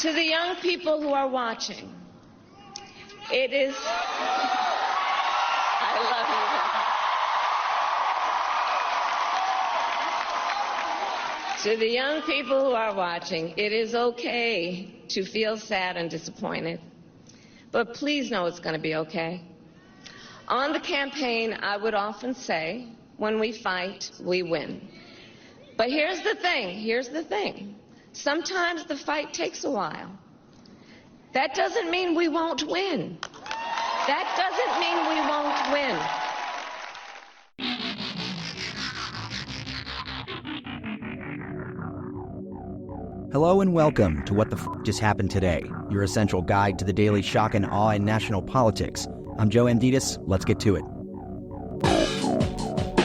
To the young people who are watching, it is... I love you. To the young people who are watching, it is okay to feel sad and disappointed, but please know it's going to be okay. On the campaign, I would often say, when we fight, we win. But here's the thing. Sometimes the fight takes a while. That doesn't mean we won't win. That doesn't mean we won't win. Hello and welcome to What the Just Happened Today, your essential guide to the daily shock and awe in national politics. I'm Joe Amditis. Let's get to it.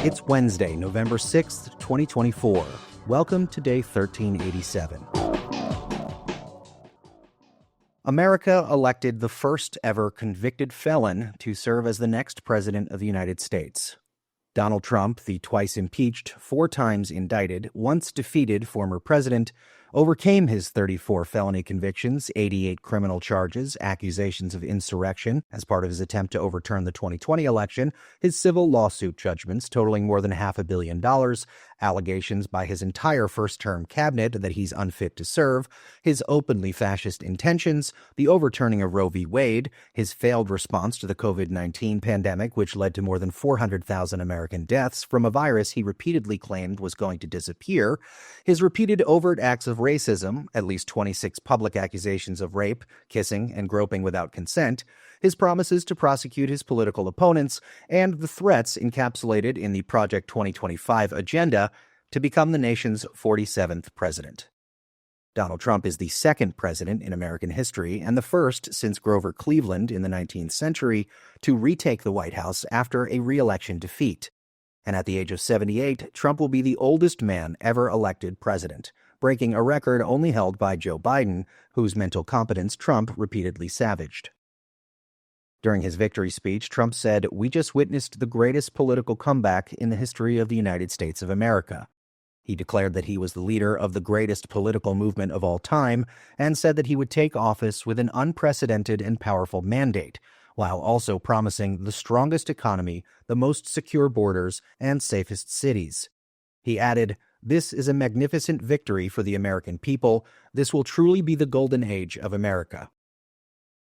It's Wednesday, November 6th, 2024. Welcome to day 1387. America elected the first ever convicted felon to serve as the next president of the United States. Donald Trump, the twice impeached, 4 times indicted, once defeated former president, overcame his 34 felony convictions, 88 criminal charges, accusations of insurrection as part of his attempt to overturn the 2020 election, his civil lawsuit judgments totaling more than $500 million, allegations by his entire first-term cabinet that he's unfit to serve, his openly fascist intentions, the overturning of Roe v. Wade, his failed response to the COVID-19 pandemic, which led to more than 400,000 American deaths from a virus he repeatedly claimed was going to disappear, his repeated overt acts of racism, at least 26 public accusations of rape, kissing, and groping without consent, his promises to prosecute his political opponents, and the threats encapsulated in the Project 2025 agenda to become the nation's 47th president. Donald Trump is the second president in American history and the first since Grover Cleveland in the 19th century to retake the White House after a re-election defeat. And at the age of 78, Trump will be the oldest man ever elected president, breaking a record only held by Joe Biden, whose mental competence Trump repeatedly savaged. During his victory speech, Trump said, "We just witnessed the greatest political comeback in the history of the United States of America." He declared that he was the leader of the greatest political movement of all time and said that he would take office with an unprecedented and powerful mandate, while also promising the strongest economy, the most secure borders, and safest cities. He added, "This is a magnificent victory for the American people. This will truly be the golden age of America."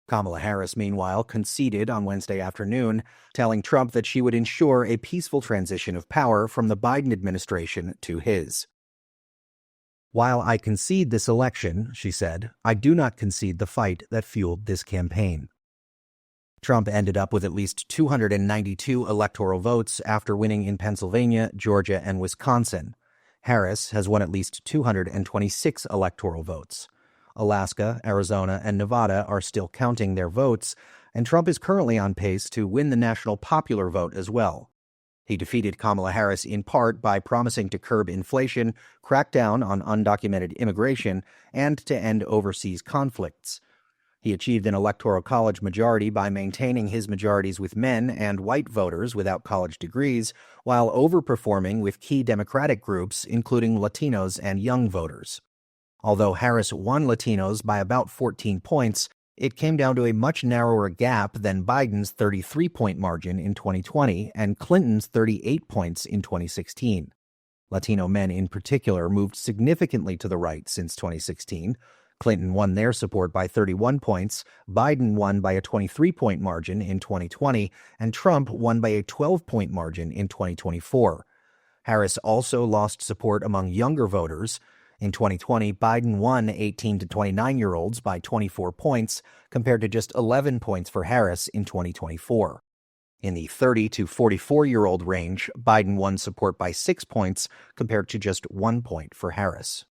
Kamala Harris, meanwhile, conceded on Wednesday afternoon, telling Trump that she would ensure a peaceful transition of power from the Biden administration to his. "While I concede this election," she said, "I do not concede the fight that fueled this campaign." Trump ended up with at least 292 electoral votes after winning in Pennsylvania, Georgia, and Wisconsin. Harris has won at least 226 electoral votes. Alaska, Arizona, and Nevada are still counting their votes, and Trump is currently on pace to win the national popular vote as well. He defeated Kamala Harris in part by promising to curb inflation, crack down on undocumented immigration, and to end overseas conflicts. He achieved an electoral college majority by maintaining his majorities with men and white voters without college degrees, while overperforming with key Democratic groups, including Latinos and young voters. Although Harris won Latinos by about 14 points, it came down to a much narrower gap than Biden's 33-point margin in 2020 and Clinton's 38 points in 2016. Latino men in particular moved significantly to the right since 2016. Clinton won their support by 31 points, Biden won by a 23-point margin in 2020, and Trump won by a 12-point margin in 2024. Harris also lost support among younger voters. In 2020, Biden won 18 to 29-year-olds by 24 points, compared to just 11 points for Harris in 2024. In the 30 to 44-year-old range, Biden won support by 6 points, compared to just 1 point for Harris.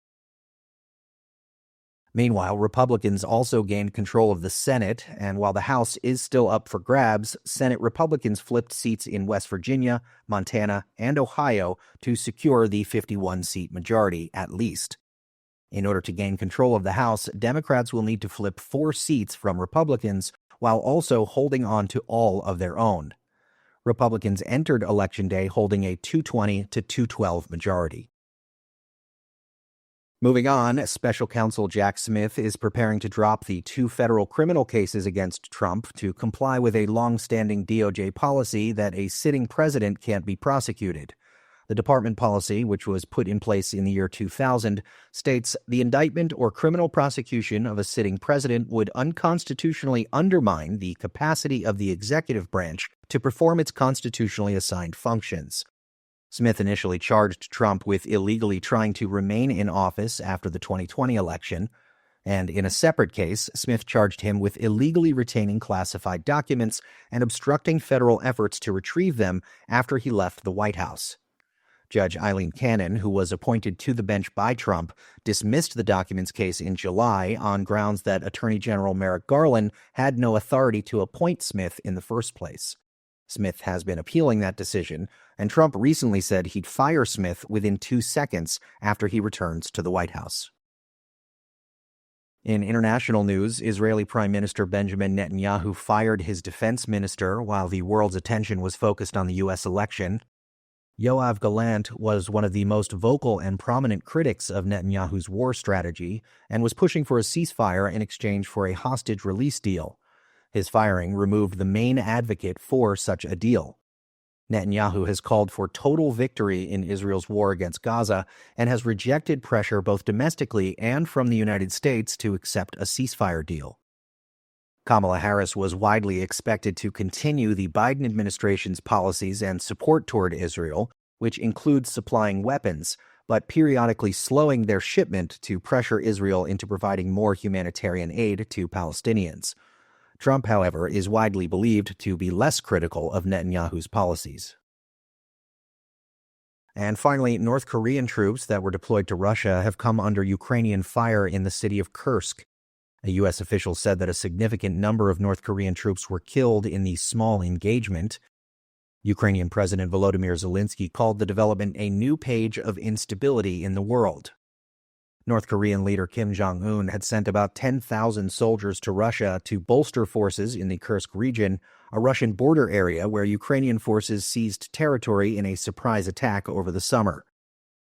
Meanwhile, Republicans also gained control of the Senate, and while the House is still up for grabs, Senate Republicans flipped seats in West Virginia, Montana, and Ohio to secure the 51-seat majority, at least. In order to gain control of the House, Democrats will need to flip 4 seats from Republicans, while also holding on to all of their own. Republicans entered Election Day holding a 220 to 212 majority. Moving on, Special Counsel Jack Smith is preparing to drop the 2 federal criminal cases against Trump to comply with a long-standing DOJ policy that a sitting president can't be prosecuted. The department policy, which was put in place in the year 2000, states the indictment or criminal prosecution of a sitting president would unconstitutionally undermine the capacity of the executive branch to perform its constitutionally assigned functions. Smith initially charged Trump with illegally trying to remain in office after the 2020 election, and in a separate case, Smith charged him with illegally retaining classified documents and obstructing federal efforts to retrieve them after he left the White House. Judge Eileen Cannon, who was appointed to the bench by Trump, dismissed the documents case in July on grounds that Attorney General Merrick Garland had no authority to appoint Smith in the first place. Smith has been appealing that decision, and Trump recently said he'd fire Smith within 2 seconds after he returns to the White House. In international news, Israeli Prime Minister Benjamin Netanyahu fired his defense minister while the world's attention was focused on the U.S. election. Yoav Gallant was one of the most vocal and prominent critics of Netanyahu's war strategy and was pushing for a ceasefire in exchange for a hostage release deal. His firing removed the main advocate for such a deal. Netanyahu has called for total victory in Israel's war against Gaza and has rejected pressure both domestically and from the United States to accept a ceasefire deal. Kamala Harris was widely expected to continue the Biden administration's policies and support toward Israel, which includes supplying weapons, but periodically slowing their shipment to pressure Israel into providing more humanitarian aid to Palestinians. Trump, however, is widely believed to be less critical of Netanyahu's policies. And finally, North Korean troops that were deployed to Russia have come under Ukrainian fire in the city of Kursk. A U.S. official said that a significant number of North Korean troops were killed in the small engagement. Ukrainian President Volodymyr Zelensky called the development a new page of instability in the world. North Korean leader Kim Jong-un had sent about 10,000 soldiers to Russia to bolster forces in the Kursk region, a Russian border area where Ukrainian forces seized territory in a surprise attack over the summer.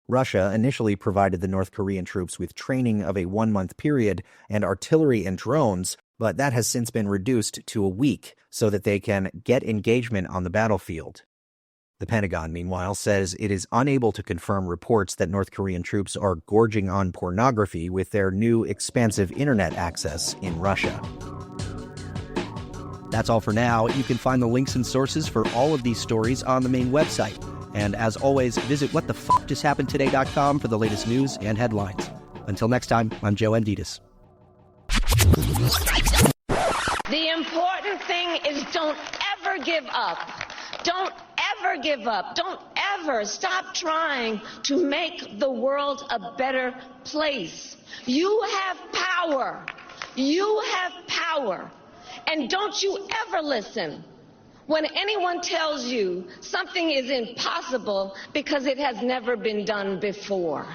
Russia initially provided the North Korean troops with training of a 1-month period and artillery and drones, but that has since been reduced to a week so that they can get engagement on the battlefield. The Pentagon, meanwhile, says it is unable to confirm reports that North Korean troops are gorging on pornography with their new expansive internet access in Russia. That's all for now. You can find the links and sources for all of these stories on the main website. And as always, visit whatthefjusthappenedtoday.com for the latest news and headlines. Until next time, I'm Joe Amditis. The important thing is don't ever give up. Don't ever give up. Don't ever stop trying to make the world a better place. You have power. You have power. And don't you ever listen when anyone tells you something is impossible because it has never been done before.